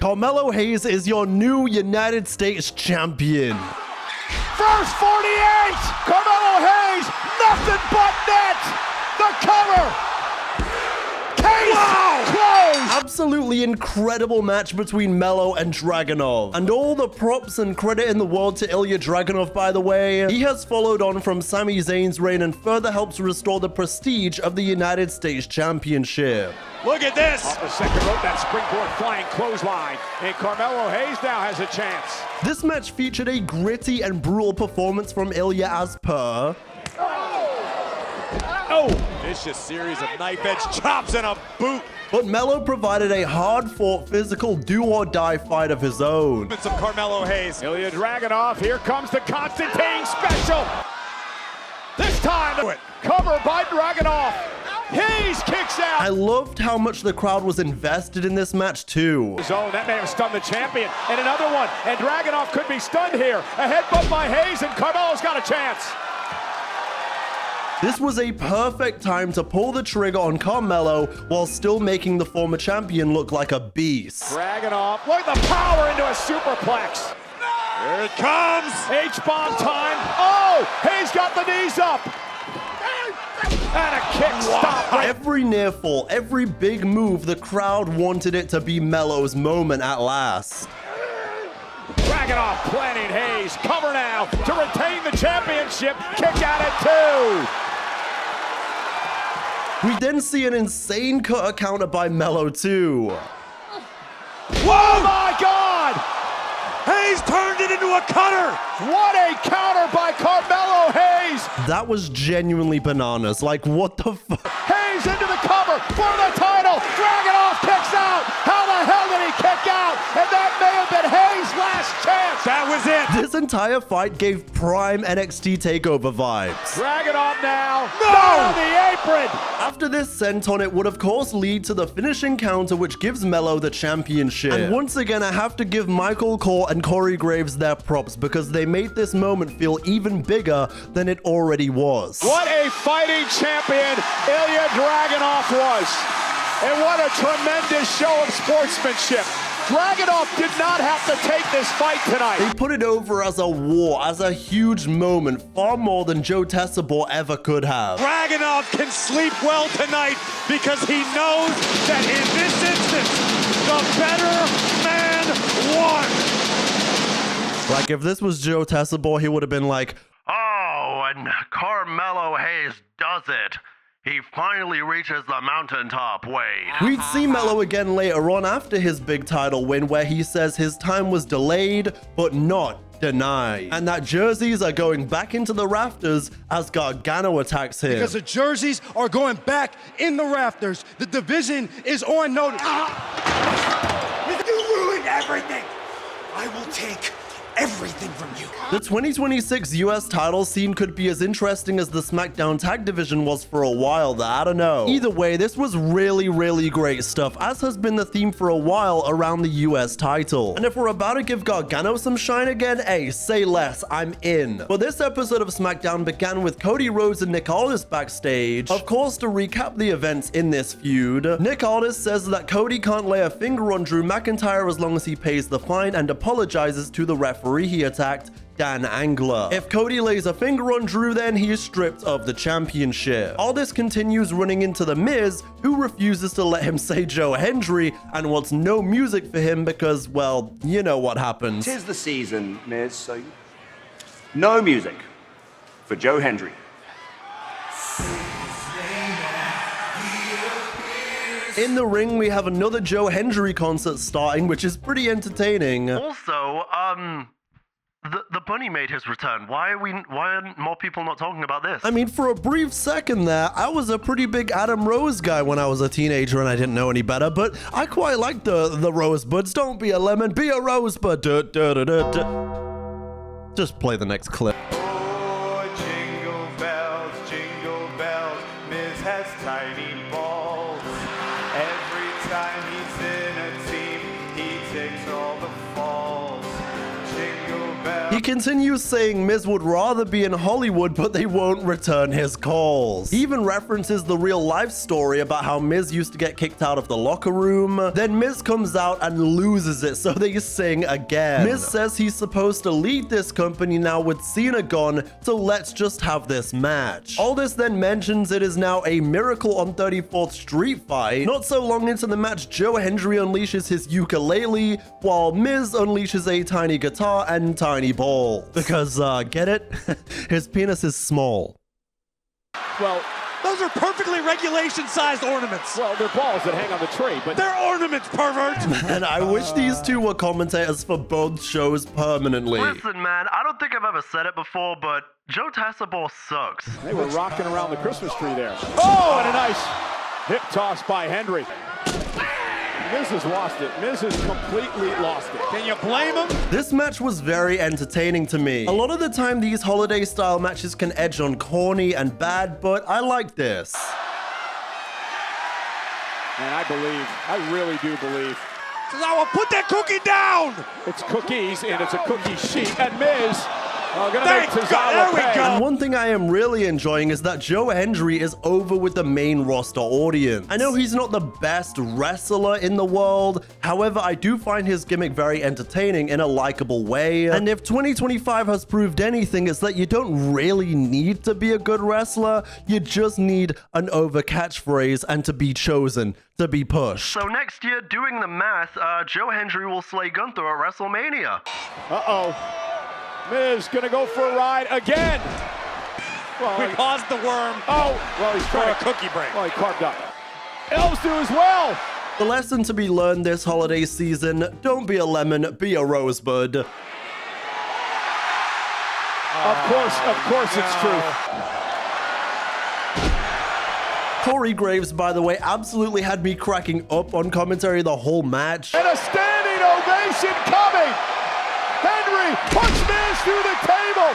Carmelo Hayes is your new United States champion. First 48! Carmelo Hayes, nothing but net! The cover! Case closed! Absolutely incredible match between Melo and Dragunov. And all the props and credit in the world to Ilja Dragunov, by the way. He has followed on from Sami Zayn's reign and further helps restore the prestige of the United States Championship. Look at this! Off the second rope, that springboard flying clothesline. And Carmelo Hayes now has a chance. This match featured a gritty and brutal performance from Ilja as per. Oh! Vicious series of knife edge chops and a boot. But Melo provided a hard-fought physical do-or-die fight of his own. Of Carmelo Hayes. Ilja Dragunov, here comes the Constantine special. This time, cover by Dragunov. Hayes kicks out. I loved how much the crowd was invested in this match too. Zone, that may have stunned the champion. And another one, and Dragunov could be stunned here. A headbutt by Hayes, and Carmelo's got a chance. This was a perfect time to pull the trigger on Carmelo while still making the former champion look like a beast. Dragunov, look at the power into a superplex. Here it comes. H-bomb time. Oh, Hayes got the knees up. And a kick stop. Every near fall, every big move, the crowd wanted it to be Melo's moment at last. Dragunov planning Hayes. Cover now to retain the championship. Kick out at 2. We then see an insane cutter counter by Melo too. Whoa, my God! Hayes turned it into a cutter! What a counter by Carmelo Hayes! That was genuinely bananas. Like, what the fuck? Hayes into the cover for the title! Dragunov kicks out! How the hell did he kick out? And that may have been Hayes' last chance! That was it! This entire fight gave prime NXT TakeOver vibes. Dragunov now! No! Down on the apron! After this senton, it would of course lead to the finishing counter, which gives Melo the championship. And once again, I have to give Michael Cole and Corey Graves their props because they made this moment feel even bigger than it already was. What a fighting champion Ilja Dragunov was. And what a tremendous show of sportsmanship. Dragunov did not have to take this fight tonight. They put it over as a war, as a huge moment, far more than Joe Tessabor ever could have. Dragunov can sleep well tonight because he knows that in this instance, the better man won. Like, if this was Joe Tessabor, he would have been like, oh, and Carmelo Hayes does it. He finally reaches the mountaintop, Wade. We'd see Melo again later on after his big title win, where he says his time was delayed, but not denied. And that jerseys are going back into the rafters as Gargano attacks him. Because the jerseys are going back in the rafters. The division is on notice. You ruined everything. I will take everything from you. The 2026 US title scene could be as interesting as the Smackdown tag division was for a while there, I don't know. Either way, this was really, really great stuff, as has been the theme for a while around the US title. And if we're about to give Gargano some shine again, hey, say less, I'm in. But this episode of Smackdown began with Cody Rhodes and Nick Aldis backstage. Of course, to recap the events in this feud, Nick Aldis says that Cody can't lay a finger on Drew McIntyre as long as he pays the fine and apologizes to the referee he attacked, Dan Angler. If Cody lays a finger on Drew, then he is stripped of the championship. All this continues running into The Miz, who refuses to let him say Joe Hendry and wants no music for him because, well, you know what happens. 'Tis the season, Miz, so no music for Joe Hendry. In the ring, we have another Joe Hendry concert starting, which is pretty entertaining. Also, the bunny made his return. Why are more people not talking about this? I mean, for a brief second there, I was a pretty big Adam Rose guy when I was a teenager and I didn't know any better, but I quite like the rosebuds. Don't be a lemon, be a rosebud. Just play the next clip. Oh, jingle bells, Miz has tiny balls. Every time he's in a team, he takes all the falls. Jingle bells. He continues saying Miz would rather be in Hollywood, but they won't return his calls. He even references the real life story about how Miz used to get kicked out of the locker room. Then Miz comes out and loses it, so they sing again. Miz says he's supposed to lead this company now with Cena gone, so let's just have this match. Aldis then mentions it is now a Miracle on 34th Street fight. Not so long into the match, Hendry unleashes his ukulele, while Miz unleashes a tiny guitar and tiny balls. Because, get it? His penis is small. Well, those are perfectly regulation-sized ornaments. Well, they're balls that hang on the tree, but they're ornaments, pervert. And I wish these two were commentators for both shows permanently. Listen, man, I don't think I've ever said it before, but Joe Tassabaugh sucks. they were rocking around the Christmas tree there. Oh, and a nice hip toss by Hendry. Miz has lost it. Miz has completely lost it. Can you blame him? This match was very entertaining to me. A lot of the time, these holiday style matches can edge on corny and bad, but I like this. And I really do believe. I will put that cookie down. It's cookies, and it's a cookie sheet. And Miz, gonna Thank make God, Tozawa there we pay. go. And one thing I am really enjoying is that Hendry is over with the main roster audience. I know he's not the best wrestler in the world, however, I do find his gimmick very entertaining in a likable way. And if 2025 has proved anything, it's that you don't really need to be a good wrestler, you just need an over catchphrase and to be chosen, to be pushed. So next year, doing the math, Hendry will slay Gunther at WrestleMania. Uh-oh. Miz gonna go for a ride again. Well, We paused the worm. oh, well, he's For trying a to cookie break. Well, he carved up. Elves do as well. The lesson to be learned this holiday season, don't be a lemon, be a rosebud. Of course, it's true. Corey Graves, by the way, absolutely had me cracking up on commentary the whole match. And a standing ovation coming. Hendry puts Miz through the table.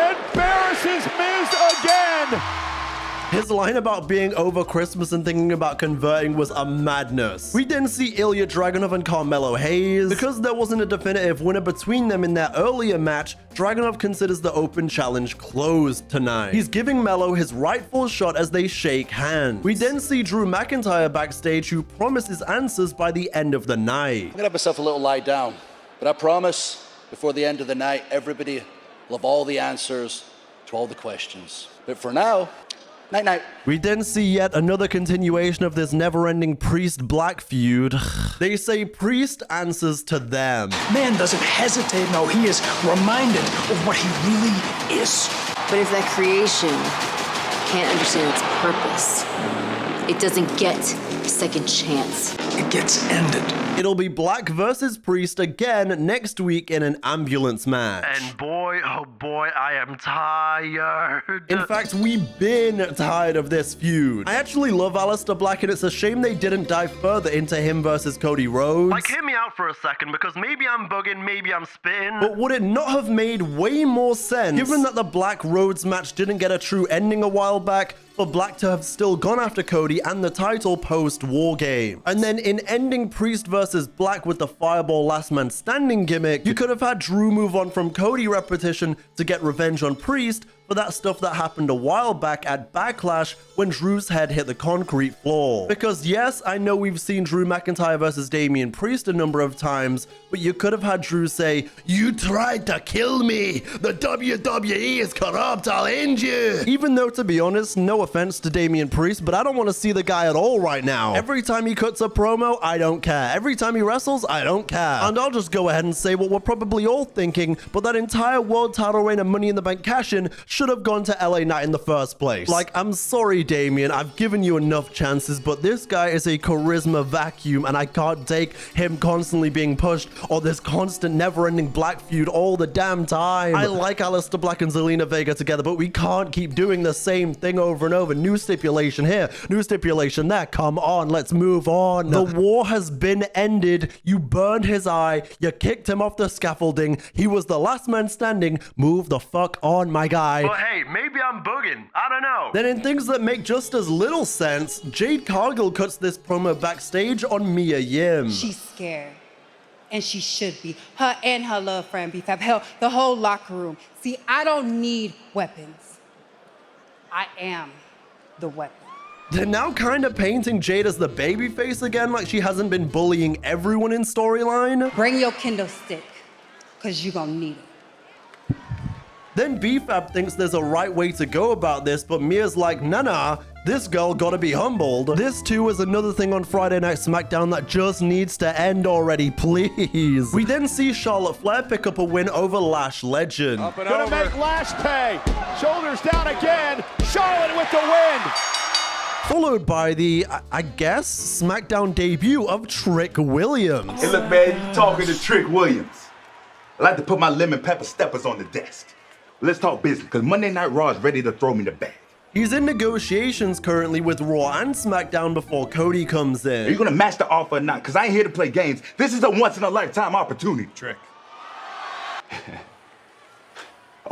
Embarrasses Miz again. His line about being over Christmas and thinking about converting was a madness. We didn't see Ilja Dragunov and Carmelo Hayes. Because there wasn't a definitive winner between them in their earlier match, Dragunov considers the open challenge closed tonight. He's giving Melo his rightful shot as they shake hands. We then see Drew McIntyre backstage, who promises answers by the end of the night. I'm gonna have myself a little lie down, but I promise before the end of the night, everybody will have all the answers to all the questions. But for now, night night. We then see yet another continuation of this never-ending Priest-Black feud. They say Priest answers to them. Man doesn't hesitate, no, he is reminded of what he really is. But if that creation can't understand its purpose, it doesn't get a second chance. It gets ended. It'll be Black versus Priest again next week in an ambulance match. And boy, oh boy, I am tired. In fact, we've been tired of this feud. I actually love Aleister Black, and it's a shame they didn't dive further into him versus Cody Rhodes. Like, hear me out for a second, because maybe I'm bugging, maybe I'm spitting. But would it not have made way more sense, given that the Black Rhodes match didn't get a true ending a while back, for Black to have still gone after Cody and the title post-War Game? And then in ending Priest versus Black with the Fireball Last Man Standing gimmick, you could have had Drew move on from Cody repetition to get revenge on Priest for that stuff that happened a while back at Backlash when Drew's head hit the concrete floor. Because yes, I know we've seen Drew McIntyre versus Damian Priest a number of times, but you could have had Drew say, "You tried to kill me. The WWE is corrupt. I'll end you." Even though, to be honest, no offense to Damian Priest, but I don't want to see the guy at all right now. Every time he cuts a promo, I don't care. Every time he wrestles, I don't care. And I'll just go ahead and say what we're probably all thinking, but that entire world title reign and Money in the Bank cash-in should have gone to LA Knight in the first place. Like, I'm sorry, Damian, I've given you enough chances, but this guy is a charisma vacuum, and I can't take him constantly being pushed or this constant never-ending Black feud all the damn time. I like Aleister Black and Zelina Vega together, but we can't keep doing the same thing over and over. New stipulation here, new stipulation there. Come on, let's move on. The war has been ended. You burned his eye. You kicked him off the scaffolding. He was the last man standing. Move the fuck on, my guy. But hey, maybe I'm bugging. I don't know. Then in things that make just as little sense, Jade Cargill cuts this promo backstage on Mia Yim. She's scared. and she should be. Her and her love friend B-Fab. Hell, the whole locker room. See, I don't need weapons. I am the weapon. They're now kind of painting Jade as the babyface again, like she hasn't been bullying everyone in storyline. Bring your Kindle stick, because you're gonna need it. Then B-Fab thinks there's a right way to go about this, but Mia's like, nah, this girl gotta be humbled. This too is another thing on Friday Night SmackDown that just needs to end already, please. We then see Charlotte Flair pick up a win over Lash Legend. Gonna make Lash pay. Shoulders down again. Charlotte with the win. Followed by the, I guess, SmackDown debut of Trick Williams. Hey, look, man, you talking to Trick Williams. I like to put my lemon pepper steppers on the desk. Let's talk business, because Monday Night Raw is ready to throw me the bag. He's in negotiations currently with Raw and SmackDown before Cody comes in. Are you gonna match the offer or not? Because I ain't here to play games. This is a once-in-a-lifetime opportunity. Trick.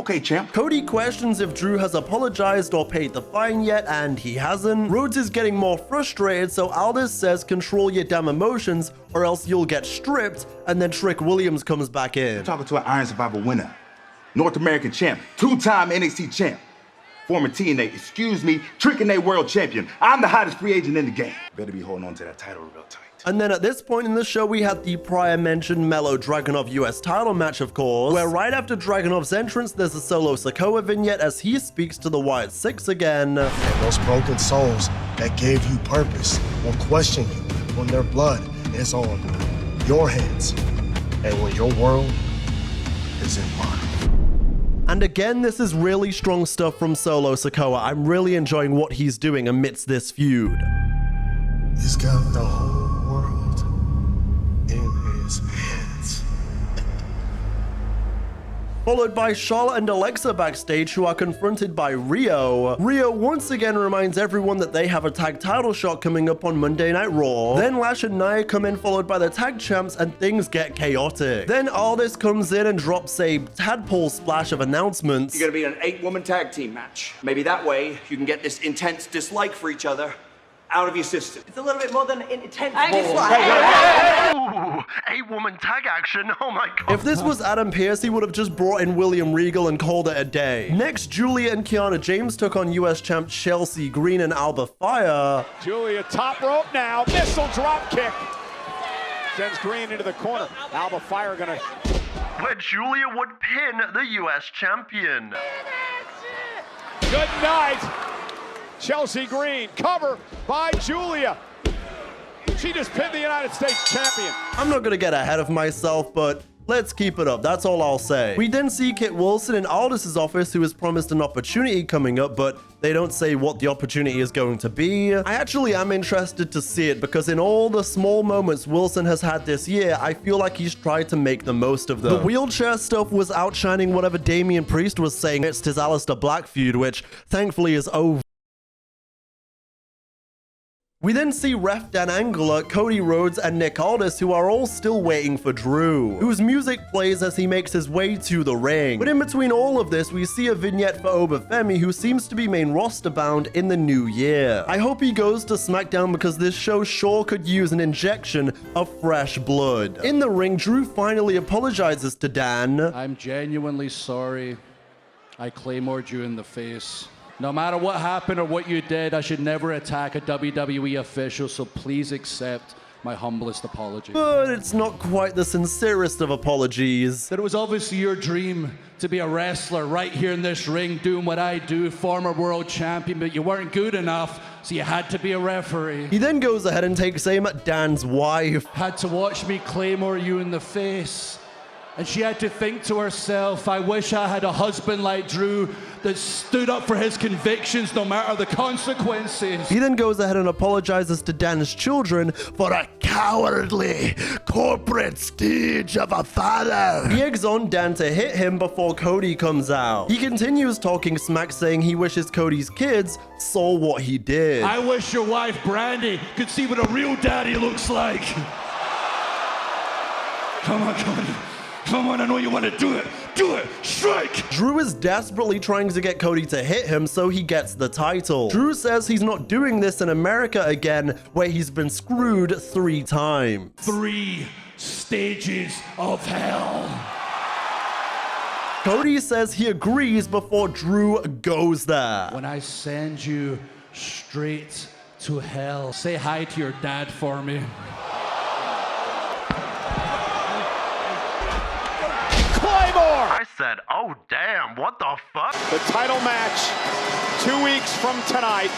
Okay, champ. Cody questions if Drew has apologized or paid the fine yet, and he hasn't. Rhodes is getting more frustrated, so Aldis says control your damn emotions or else you'll get stripped, and then Trick Williams comes back in. I'm talking to an Iron Survivor winner, North American champ, two-time NXT champ, former TNA, Trick and A world champion. I'm the hottest free agent in the game. Better be holding on to that title real tight. And then at this point in the show, we had the prior mentioned Melo Dragunov US title match, of course, where right after Dragunov's entrance, there's a solo Sikoa vignette as he speaks to the Wyatt Six again. And those broken souls that gave you purpose will question you when their blood is on your hands and when your world is in mine. And again, this is really strong stuff from Solo Sikoa. I'm really enjoying what he's doing amidst this feud. He's got the whole world in his hands. Followed by Charlotte and Alexa backstage, who are confronted by Rio. Rio once again reminds everyone that they have a tag title shot coming up on Monday Night Raw. Then Lash and Nia come in, followed by the tag champs, and things get chaotic. Then Aldis comes in and drops a tadpole splash of announcements. You're gonna be in an 8-woman tag team match. Maybe that way you can get this intense dislike for each other out of your system. It's a little bit more than intense. Ooh, 8-woman tag action. Oh my god. If this was Adam Pearce, he would have just brought in William Regal and called it a day. Next, Giulia and Kiana James took on US champ Chelsea Green and Alba Fire. Giulia top rope now. Missile drop kick. Sends Green into the corner. Alba Fire gonna... Where Giulia would pin the US champion. Good night. Chelsea Green, cover by Giulia. She just pinned the United States champion. I'm not gonna get ahead of myself, but let's keep it up. That's all I'll say. We then see Kit Wilson in Aldis's office, who is promised an opportunity coming up, but they don't say what the opportunity is going to be. I actually am interested to see it, because in all the small moments Wilson has had this year, I feel like he's tried to make the most of them. The wheelchair stuff was outshining whatever Damian Priest was saying it's his Aleister Black feud, which thankfully is over. We then see Ref Dan Angler, Cody Rhodes, and Nick Aldis, who are all still waiting for Drew, whose music plays as he makes his way to the ring. But in between all of this, we see a vignette for Obafemi, who seems to be main roster bound in the new year. I hope he goes to SmackDown, because this show sure could use an injection of fresh blood. In the ring, Drew finally apologizes to Dan. I'm genuinely sorry I claymored you in the face. No matter what happened or what you did, I should never attack a WWE official, so please accept my humblest apology. But it's not quite the sincerest of apologies. That it was obviously your dream to be a wrestler right here in this ring, doing what I do, former world champion, but you weren't good enough, so you had to be a referee. He then goes ahead and takes aim at Dan's wife. Had to watch me claymore you in the face. And she had to think to herself, I wish I had a husband like Drew that stood up for his convictions no matter the consequences. He then goes ahead and apologizes to Dan's children for a cowardly corporate stooge of a father. He eggs on Dan to hit him before Cody comes out. He continues talking smack, saying he wishes Cody's kids saw what he did. I wish your wife Brandy could see what a real daddy looks like. Come on, Cody. Come on, I know you want to do it. Do it. Strike. Drew is desperately trying to get Cody to hit him so he gets the title. Drew says he's not doing this in America again, where he's been screwed 3 times. 3 stages of hell. Cody says he agrees before Drew goes there. When I send you straight to hell, say hi to your dad for me. Claymore! I said, oh damn, what the fuck? The title match 2 weeks from tonight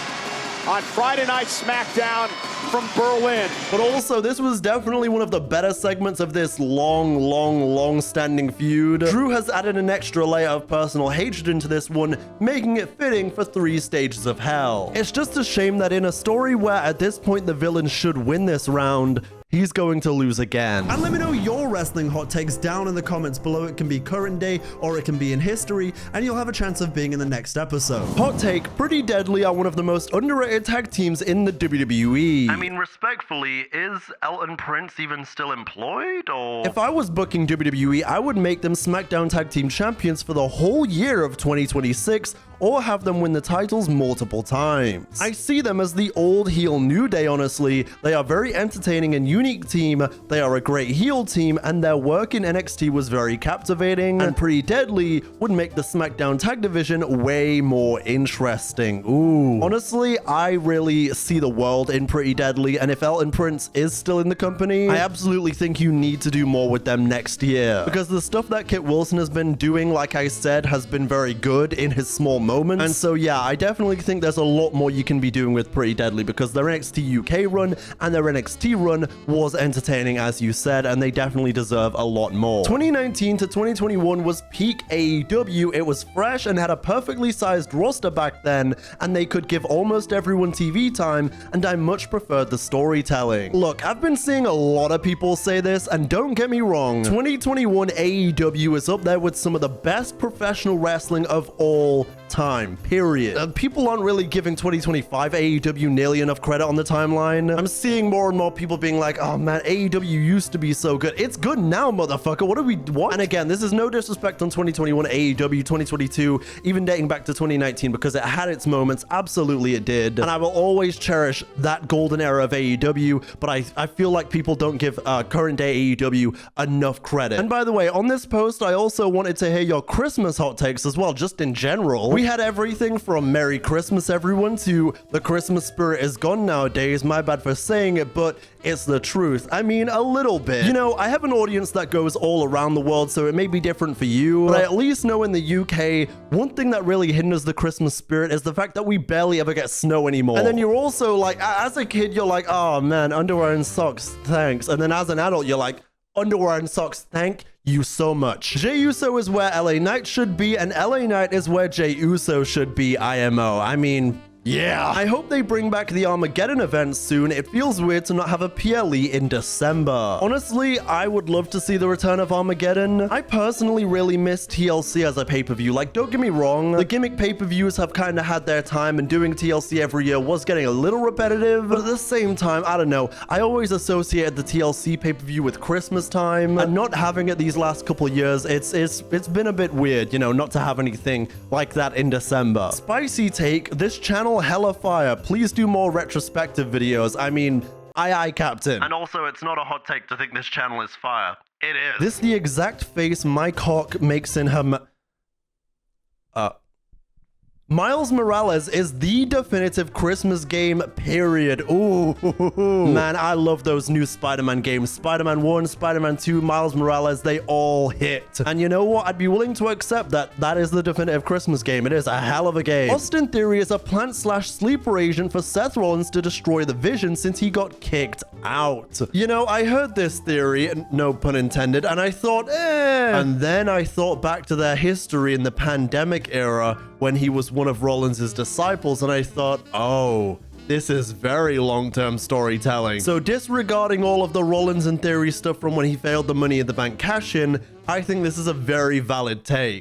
on Friday Night Smackdown from Berlin. But also, this was definitely one of the better segments of this long-standing feud. Drew has added an extra layer of personal hatred into this one, making it fitting for 3 stages of hell. It's just a shame that in a story where at this point the villain should win this round, he's going to lose again. And let me know your wrestling hot takes down in the comments below. It can be current day or it can be in history, and you'll have a chance of being in the next episode. Hot take, Pretty Deadly are one of the most underrated tag teams in the WWE. I mean, respectfully, is Elton Prince even still employed, or? If I was booking WWE, I would make them SmackDown Tag Team Champions for the whole year of 2026, or have them win the titles multiple times. I see them as the old heel New Day, honestly. They are very entertaining and unique team, they are a great heel team, and their work in NXT was very captivating, and Pretty Deadly would make the SmackDown Tag Division way more interesting. Ooh. Honestly, I really see the world in Pretty Deadly, and if Elton Prince is still in the company, I absolutely think you need to do more with them next year, because the stuff that Kit Wilson has been doing, like I said, has been very good in his small moments. And so yeah, I definitely think there's a lot more you can be doing with Pretty Deadly, because their NXT UK run and their NXT run was entertaining, as you said, and they definitely deserve a lot more. 2019 to 2021 was peak AEW. It was fresh and had a perfectly sized roster back then, and they could give almost everyone TV time, and I much preferred the storytelling. Look, I've been seeing a lot of people say this, and don't get me wrong, 2021 AEW is up there with some of the best professional wrestling of all time, period. People aren't really giving 2025 AEW nearly enough credit on the timeline. I'm seeing more and more people being like, oh man, AEW used to be so good. It's good now, motherfucker. What? And again, this is no disrespect on 2021 AEW, 2022, even dating back to 2019, because it had its moments. Absolutely it did. And I will always cherish that golden era of AEW, but I feel like people don't give current day AEW enough credit. And by the way, on this post, I also wanted to hear your Christmas hot takes as well, just in general. We had everything from Merry Christmas everyone to the Christmas spirit is gone nowadays. My bad for saying it, but it's the truth. I mean, a little bit. You know, I have an audience that goes all around the world, so it may be different for you, but I at least know in the UK, one thing that really hinders the Christmas spirit is the fact that we barely ever get snow anymore. And then you're also like, as a kid, you're like, oh man, underwear and socks, thanks. And then as an adult, you're like, underwear and socks, thank you so much. Jey Uso is where LA Knight should be, and LA Knight is where Jey Uso should be, IMO. I mean, yeah. I hope they bring back the Armageddon event soon. It feels weird to not have a PLE in December. Honestly, I would love to see the return of Armageddon. I personally really miss TLC as a pay-per-view. Like, don't get me wrong, the gimmick pay-per-views have kind of had their time, and doing TLC every year was getting a little repetitive, but at the same time, I don't know, I always associated the TLC pay-per-view with Christmas time, and not having it these last couple of years, it's been a bit weird, you know, not to have anything like that in December. Spicy take, this channel hella fire. Please do more retrospective videos. I mean, aye, Captain. And also, it's not a hot take to think this channel is fire. It is. This the exact face my cock makes in her Miles Morales is the definitive Christmas game, period. Ooh, man, I love those new Spider-Man games. Spider-Man 1, Spider-Man 2, Miles Morales, they all hit. And you know what? I'd be willing to accept that that is the definitive Christmas game. It is a hell of a game. Austin Theory is a plant/sleeper agent for Seth Rollins to destroy the Vision since he got kicked out. You know, I heard this theory, no pun intended, and I thought, And then I thought back to their history in the pandemic era when he was one of Rollins' disciples, and I thought, oh, this is very long-term storytelling. So disregarding all of the Rollins and Theory stuff from when he failed the Money in the Bank cash-in, I think this is a very valid take.